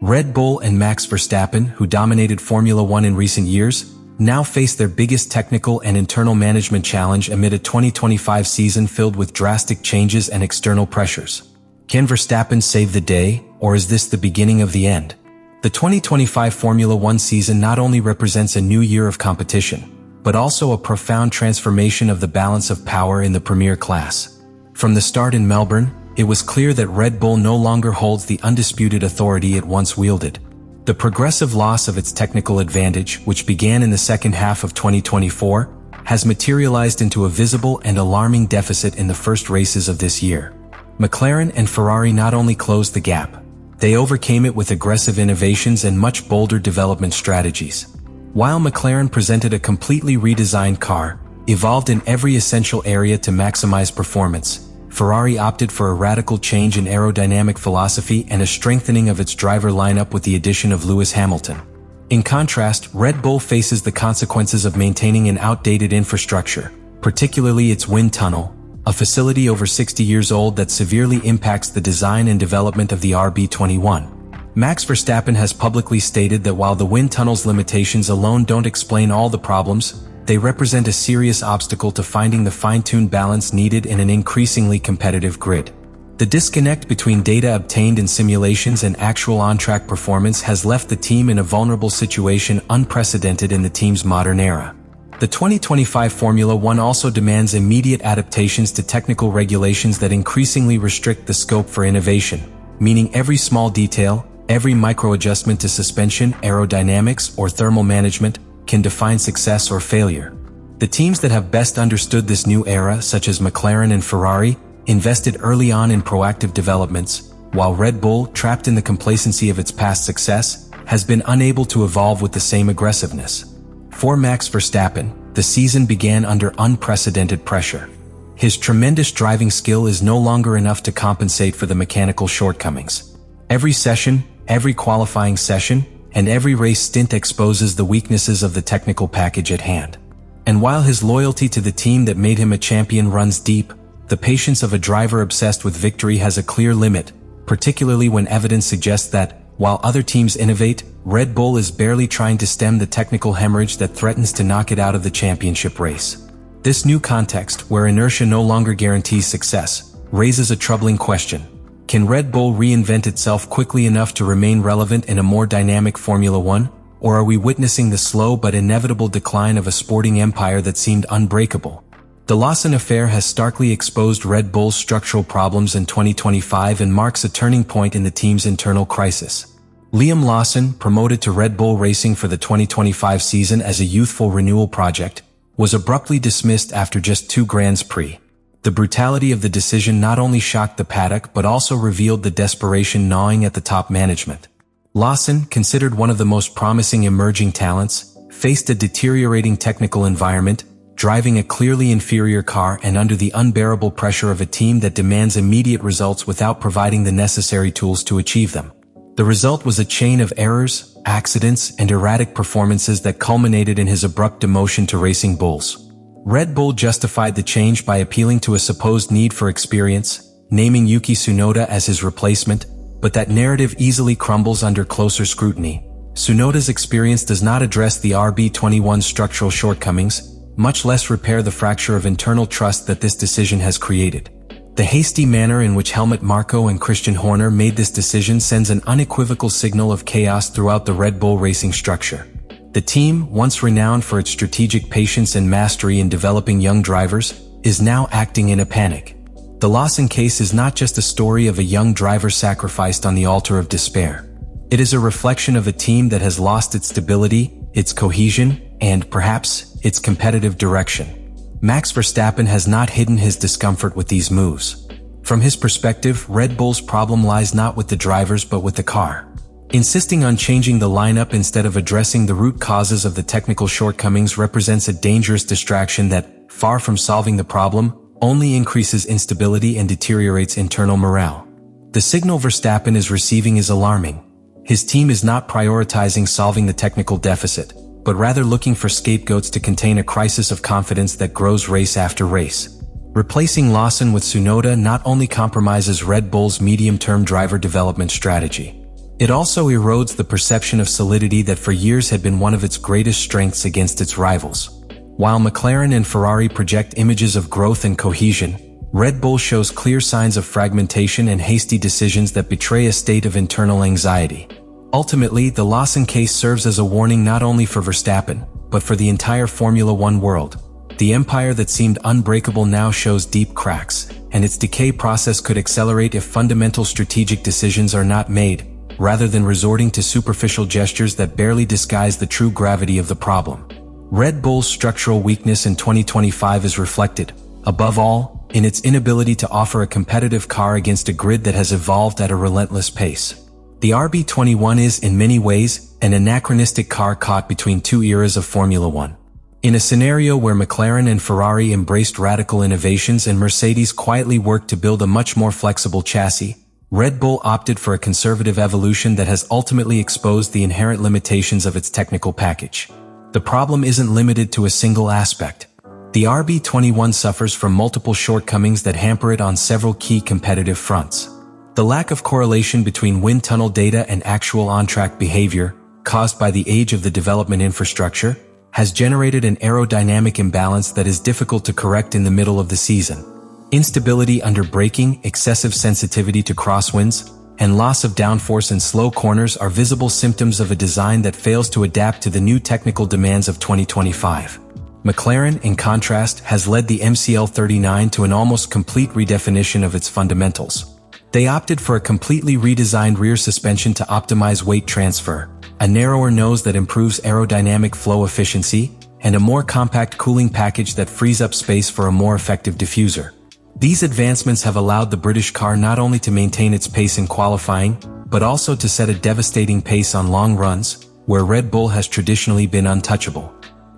Red Bull and Max Verstappen, who dominated Formula One in recent years, now face their biggest technical and internal management challenge amid a 2025 season filled with drastic changes and external pressures. Can Verstappen save the day, or is this the beginning of the end? The 2025 Formula One season not only represents a new year of competition, but also a profound transformation of the balance of power in the premier class. From the start in Melbourne, it was clear that Red Bull no longer holds the undisputed authority it once wielded. The progressive loss of its technical advantage, which began in the second half of 2024, has materialized into a visible and alarming deficit in the first races of this year. McLaren and Ferrari not only closed the gap, they overcame it with aggressive innovations and much bolder development strategies. While McLaren presented a completely redesigned car, evolved in every essential area to maximize performance, Ferrari opted for a radical change in aerodynamic philosophy and a strengthening of its driver lineup with the addition of Lewis Hamilton. In contrast, Red Bull faces the consequences of maintaining an outdated infrastructure, particularly its wind tunnel, a facility over 60 years old that severely impacts the design and development of the RB21. Max Verstappen has publicly stated that while the wind tunnel's limitations alone don't explain all the problems, they represent a serious obstacle to finding the fine-tuned balance needed in an increasingly competitive grid. The disconnect between data obtained in simulations and actual on-track performance has left the team in a vulnerable situation unprecedented in the team's modern era. The 2025 Formula One also demands immediate adaptations to technical regulations that increasingly restrict the scope for innovation, meaning every small detail, every micro-adjustment to suspension, aerodynamics, or thermal management can define success or failure. The teams that have best understood this new era, such as McLaren and Ferrari, invested early on in proactive developments, while Red Bull, trapped in the complacency of its past success, has been unable to evolve with the same aggressiveness. For Max Verstappen, the season began under unprecedented pressure. His tremendous driving skill is no longer enough to compensate for the mechanical shortcomings. Every session, every qualifying session, and every race stint exposes the weaknesses of the technical package at hand. And while his loyalty to the team that made him a champion runs deep, the patience of a driver obsessed with victory has a clear limit, particularly when evidence suggests that, while other teams innovate, Red Bull is barely trying to stem the technical hemorrhage that threatens to knock it out of the championship race. This new context, where inertia no longer guarantees success, raises a troubling question. Can Red Bull reinvent itself quickly enough to remain relevant in a more dynamic Formula One? Or are we witnessing the slow but inevitable decline of a sporting empire that seemed unbreakable? The Lawson affair has starkly exposed Red Bull's structural problems in 2025 and marks a turning point in the team's internal crisis. Liam Lawson, promoted to Red Bull Racing for the 2025 season as a youthful renewal project, was abruptly dismissed after just 2 Grands Prix. The brutality of the decision not only shocked the paddock but also revealed the desperation gnawing at the top management. Lawson, considered one of the most promising emerging talents, faced a deteriorating technical environment, driving a clearly inferior car and under the unbearable pressure of a team that demands immediate results without providing the necessary tools to achieve them. The result was a chain of errors, accidents, and erratic performances that culminated in his abrupt demotion to Racing Bulls. Red Bull justified the change by appealing to a supposed need for experience, naming Yuki Tsunoda as his replacement, but that narrative easily crumbles under closer scrutiny. Tsunoda's experience does not address the RB21's structural shortcomings, much less repair the fracture of internal trust that this decision has created. The hasty manner in which Helmut Marko and Christian Horner made this decision sends an unequivocal signal of chaos throughout the Red Bull Racing structure. The team, once renowned for its strategic patience and mastery in developing young drivers, is now acting in a panic. The Lawson case is not just a story of a young driver sacrificed on the altar of despair. It is a reflection of a team that has lost its stability, its cohesion, and, perhaps, its competitive direction. Max Verstappen has not hidden his discomfort with these moves. From his perspective, Red Bull's problem lies not with the drivers but with the car. Insisting on changing the lineup instead of addressing the root causes of the technical shortcomings represents a dangerous distraction that, far from solving the problem, only increases instability and deteriorates internal morale. The signal Verstappen is receiving is alarming. His team is not prioritizing solving the technical deficit, but rather looking for scapegoats to contain a crisis of confidence that grows race after race. Replacing Lawson with Tsunoda not only compromises Red Bull's medium-term driver development strategy, It also erodes the perception of solidity that for years had been one of its greatest strengths against its rivals. While McLaren and Ferrari project images of growth and cohesion, Red Bull shows clear signs of fragmentation and hasty decisions that betray a state of internal anxiety. Ultimately, the Lawson case serves as a warning not only for Verstappen, but for the entire Formula One world. The empire that seemed unbreakable now shows deep cracks, and its decay process could accelerate if fundamental strategic decisions are not made, rather than resorting to superficial gestures that barely disguise the true gravity of the problem. Red Bull's structural weakness in 2025 is reflected, above all, in its inability to offer a competitive car against a grid that has evolved at a relentless pace. The RB21 is, in many ways, an anachronistic car caught between two eras of Formula One. In a scenario where McLaren and Ferrari embraced radical innovations and Mercedes quietly worked to build a much more flexible chassis, Red Bull opted for a conservative evolution that has ultimately exposed the inherent limitations of its technical package. The problem isn't limited to a single aspect. The RB21 suffers from multiple shortcomings that hamper it on several key competitive fronts. The lack of correlation between wind tunnel data and actual on-track behavior, caused by the age of the development infrastructure, has generated an aerodynamic imbalance that is difficult to correct in the middle of the season. Instability under braking, excessive sensitivity to crosswinds, and loss of downforce in slow corners are visible symptoms of a design that fails to adapt to the new technical demands of 2025. McLaren, in contrast, has led the MCL39 to an almost complete redefinition of its fundamentals. They opted for a completely redesigned rear suspension to optimize weight transfer, a narrower nose that improves aerodynamic flow efficiency, and a more compact cooling package that frees up space for a more effective diffuser. These advancements have allowed the British car not only to maintain its pace in qualifying, but also to set a devastating pace on long runs, where Red Bull has traditionally been untouchable.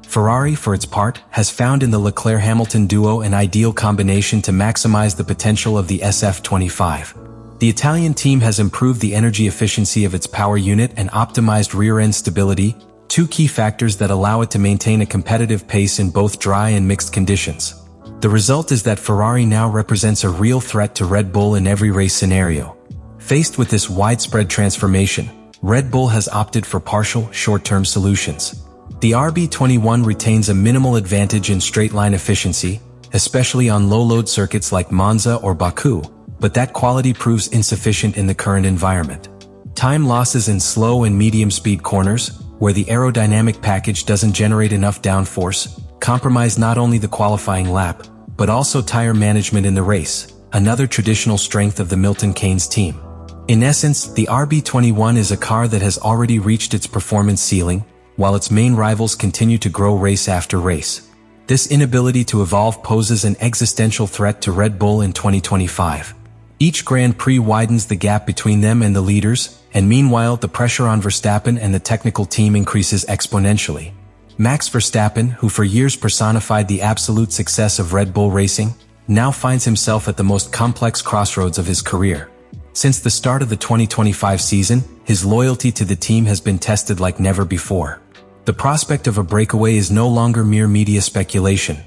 Ferrari, for its part, has found in the Leclerc-Hamilton duo an ideal combination to maximize the potential of the SF25. The Italian team has improved the energy efficiency of its power unit and optimized rear-end stability, two key factors that allow it to maintain a competitive pace in both dry and mixed conditions. The result is that Ferrari now represents a real threat to Red Bull in every race scenario. Faced with this widespread transformation, Red Bull has opted for partial, short-term solutions. The RB21 retains a minimal advantage in straight-line efficiency, especially on low-load circuits like Monza or Baku, but that quality proves insufficient in the current environment. Time losses in slow and medium-speed corners, where the aerodynamic package doesn't generate enough downforce, compromise not only the qualifying lap, but also tire management in the race, another traditional strength of the Milton Keynes team. In essence, the RB21 is a car that has already reached its performance ceiling, while its main rivals continue to grow race after race. This inability to evolve poses an existential threat to Red Bull in 2025. Each Grand Prix widens the gap between them and the leaders, and meanwhile the pressure on Verstappen and the technical team increases exponentially. Max Verstappen, who for years personified the absolute success of Red Bull racing, now finds himself at the most complex crossroads of his career. Since the start of the 2025 season, his loyalty to the team has been tested like never before. The prospect of a breakaway is no longer mere media speculation.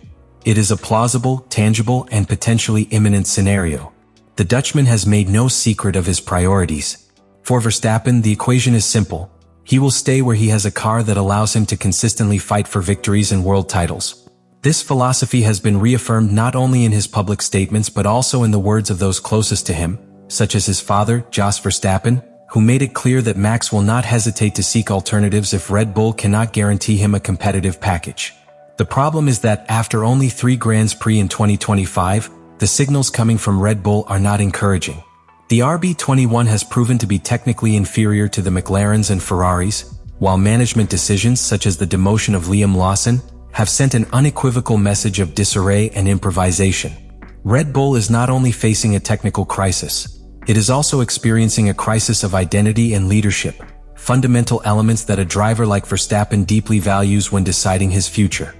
It is a plausible, tangible, and potentially imminent scenario. The Dutchman has made no secret of his priorities. For Verstappen, the equation is simple. He will stay where he has a car that allows him to consistently fight for victories and world titles. This philosophy has been reaffirmed not only in his public statements but also in the words of those closest to him, such as his father, Jos Verstappen, who made it clear that Max will not hesitate to seek alternatives if Red Bull cannot guarantee him a competitive package. The problem is that after only 3 Grands Prix in 2025, the signals coming from Red Bull are not encouraging. The RB21 has proven to be technically inferior to the McLarens and Ferraris, while management decisions such as the demotion of Liam Lawson have sent an unequivocal message of disarray and improvisation. Red Bull is not only facing a technical crisis, it is also experiencing a crisis of identity and leadership, fundamental elements that a driver like Verstappen deeply values when deciding his future.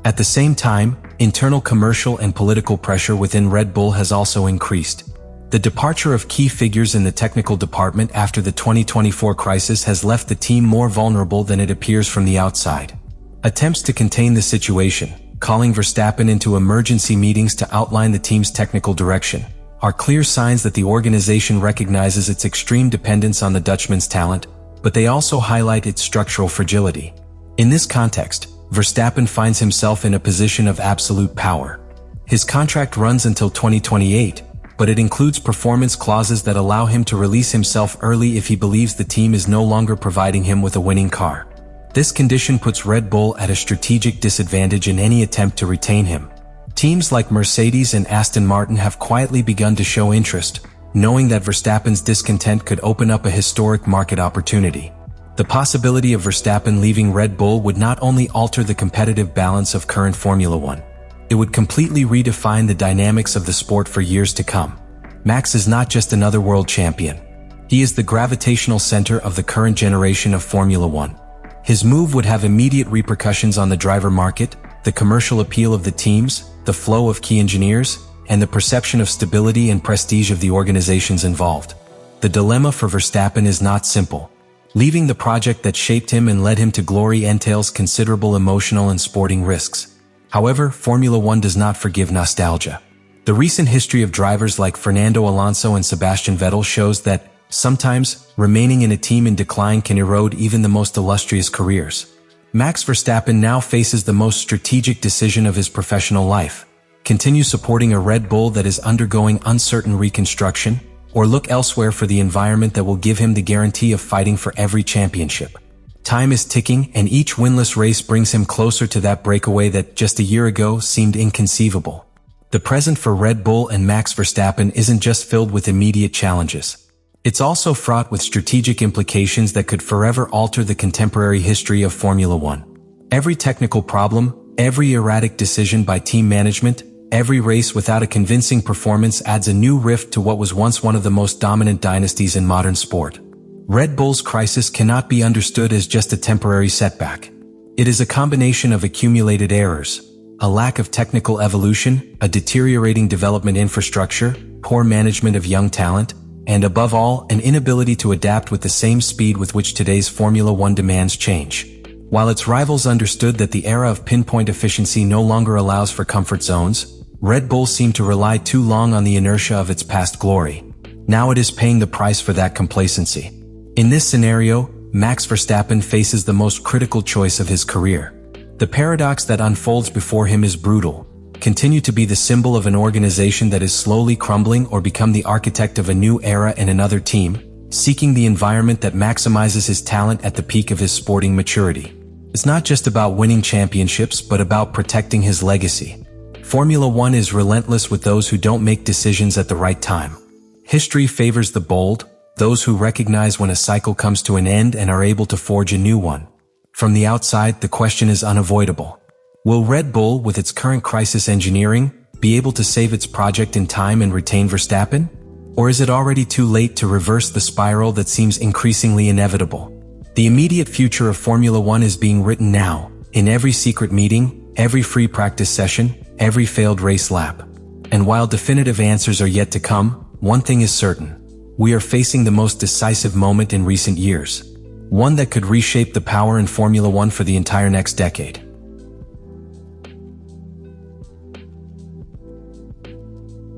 At the same time, internal commercial and political pressure within Red Bull has also increased. The departure of key figures in the technical department after the 2024 crisis has left the team more vulnerable than it appears from the outside. Attempts to contain the situation, calling Verstappen into emergency meetings to outline the team's technical direction, are clear signs that the organization recognizes its extreme dependence on the Dutchman's talent, but they also highlight its structural fragility. In this context, Verstappen finds himself in a position of absolute power. His contract runs until 2028, but it includes performance clauses that allow him to release himself early if he believes the team is no longer providing him with a winning car. This condition puts Red Bull at a strategic disadvantage in any attempt to retain him. Teams like Mercedes and Aston Martin have quietly begun to show interest, knowing that Verstappen's discontent could open up a historic market opportunity. The possibility of Verstappen leaving Red Bull would not only alter the competitive balance of current Formula One, it would completely redefine the dynamics of the sport for years to come. Max is not just another world champion. He is the gravitational center of the current generation of Formula One. His move would have immediate repercussions on the driver market, the commercial appeal of the teams, the flow of key engineers, and the perception of stability and prestige of the organizations involved. The dilemma for Verstappen is not simple. Leaving the project that shaped him and led him to glory entails considerable emotional and sporting risks. However, Formula One does not forgive nostalgia. The recent history of drivers like Fernando Alonso and Sebastian Vettel shows that, sometimes, remaining in a team in decline can erode even the most illustrious careers. Max Verstappen now faces the most strategic decision of his professional life: continue supporting a Red Bull that is undergoing uncertain reconstruction, or look elsewhere for the environment that will give him the guarantee of fighting for every championship. Time is ticking, and each winless race brings him closer to that breakaway that just a year ago seemed inconceivable. The present for Red Bull and Max Verstappen isn't just filled with immediate challenges. It's also fraught with strategic implications that could forever alter the contemporary history of Formula One. Every technical problem, every erratic decision by team management, every race without a convincing performance adds a new rift to what was once one of the most dominant dynasties in modern sport. Red Bull's crisis cannot be understood as just a temporary setback. It is a combination of accumulated errors, a lack of technical evolution, a deteriorating development infrastructure, poor management of young talent, and above all, an inability to adapt with the same speed with which today's Formula One demands change. While its rivals understood that the era of pinpoint efficiency no longer allows for comfort zones, Red Bull seemed to rely too long on the inertia of its past glory. Now it is paying the price for that complacency. In this scenario, Max Verstappen faces the most critical choice of his career. The paradox that unfolds before him is brutal: continue to be the symbol of an organization that is slowly crumbling, or become the architect of a new era in another team, seeking the environment that maximizes his talent at the peak of his sporting maturity. It's not just about winning championships, but about protecting his legacy. Formula One is relentless with those who don't make decisions at the right time. History favors the bold, those who recognize when a cycle comes to an end and are able to forge a new one. From the outside, the question is unavoidable. Will Red Bull, with its current crisis engineering, be able to save its project in time and retain Verstappen? Or is it already too late to reverse the spiral that seems increasingly inevitable? The immediate future of Formula One is being written now, in every secret meeting, every free practice session, every failed race lap. And while definitive answers are yet to come, one thing is certain: we are facing the most decisive moment in recent years. One that could reshape the power in Formula One for the entire next decade.